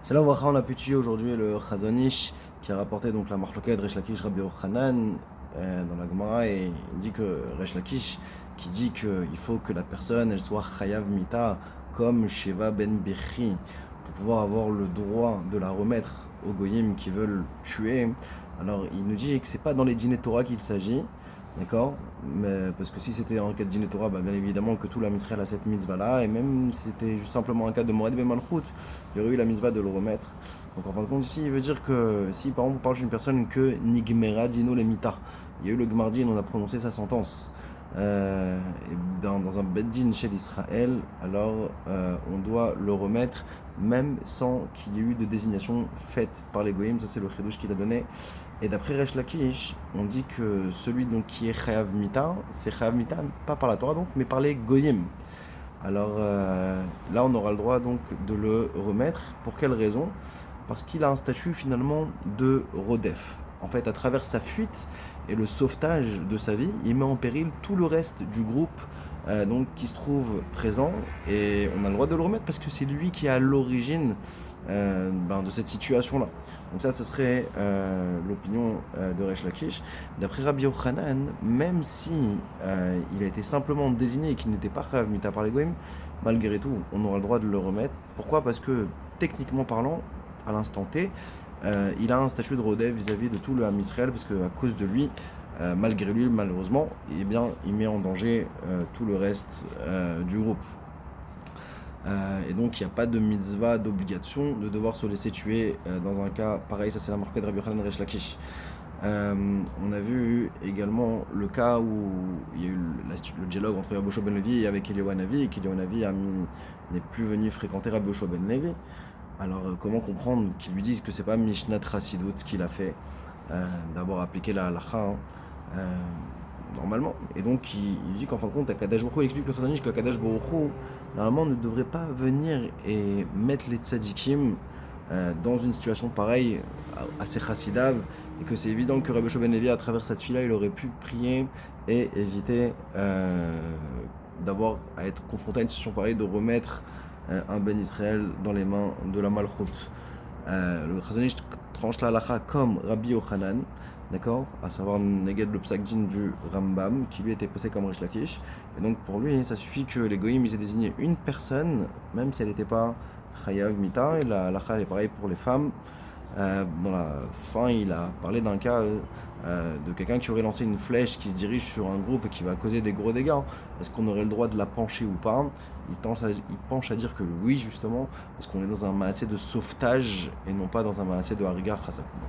Shalom Vracha, on a pu tuer aujourd'hui le Chazon Ish qui a rapporté donc la Marloquette Resh Lakish Rabbi Yochanan dans la Gemara, et il dit que Resh Lakish qui dit qu'il faut que la personne elle soit Chayav Mita comme Sheva Ben Bechi pour pouvoir avoir le droit de la remettre aux Goyim qui veulent tuer. Alors il nous dit que c'est pas dans les dîners Torah qu'il s'agit. D'accord. Mais parce que si c'était en cas de dîner Torah, bien évidemment que tout la Israël a cette mitzvah-là, et même si c'était juste simplement un cas de Moed Ben Malchut, il y aurait eu la mitzvah de le remettre. Donc en fin de compte, ici, il veut dire que si par exemple on parle d'une personne que Nigmera Dino Lemita, il y a eu le Gmardin, on a prononcé sa sentence, et dans un Beddin chez l'Israël, alors on doit le remettre même sans qu'il y ait eu de désignation faite par les Goïms. Ça c'est le chidouche qu'il a donné. Et d'après Resh Lakish, on dit que celui donc qui est Chayav Mita, c'est Chayav Mita pas par la Torah donc, mais par les Goyim. Alors là, on aura le droit donc de le remettre. Pour quelle raison? Parce qu'il a un statut finalement de Rodef. En fait, à travers sa fuite et le sauvetage de sa vie, il met en péril tout le reste du groupe donc, qui se trouve présent. Et on a le droit de le remettre parce que c'est lui qui est à l'origine de cette situation-là. Donc ça, ce serait l'opinion de Resh Lakish. D'après Rabbi Yochanan, même si il a été simplement désigné et qu'il n'était pas Chayav Mita par les Goïm, malgré tout, on aura le droit de le remettre. Pourquoi? Parce que, techniquement parlant, à l'instant T, il a un statut de Rodef vis-à-vis de tout le Ham Israël, parce qu'à cause de lui, malgré lui, malheureusement, eh bien, il met en danger tout le reste du groupe. Et donc il n'y a pas de mitzvah, d'obligation de devoir se laisser tuer dans un cas pareil. Ça c'est la marque de Rabbi Yochanan Resh Lakish. On a vu également le cas où il y a eu le dialogue entre Rabbi Yoshua ben Levi et avec Eliyahu Hanavi, et qu'Eliyahu Hanavi n'est plus venu fréquenter Rabbi Yoshua ben Levi. Alors comment comprendre qu'ils lui disent que c'est pas Mishnat Chassidut ce qu'il a fait d'avoir appliqué la halakha normalement. Et donc il dit qu'en fin de compte, Akadosh Baruch Hu, il explique le Chazon Ish qu'Akadosh Baruch Hu normalement ne devrait pas venir et mettre les tzadikim dans une situation pareille à ses chassidav, et que c'est évident que Rabbi Yoshua ben Levi, à travers cette fille-là, il aurait pu prier et éviter d'avoir à être confronté à une situation pareille, de remettre un Ben Israël dans les mains de la Malchut. Le Chazon Ish tranche la halakha comme Rabbi Yochanan, d'accord, à savoir Neged le Psak-Din du Rambam, qui lui était posé comme Resh Lakish. Et donc pour lui, ça suffit que les Goïms ils aient désigné une personne, même si elle n'était pas Chayav Mita. Et la halakha est pareil pour les femmes. Dans la fin, il a parlé d'un cas de quelqu'un qui aurait lancé une flèche qui se dirige sur un groupe et qui va causer des gros dégâts. Est-ce qu'on aurait le droit de la pencher ou pas? Il penche à dire que oui, justement, parce qu'on est dans un maassé de sauvetage et non pas dans un maassé de harigar chassakouma.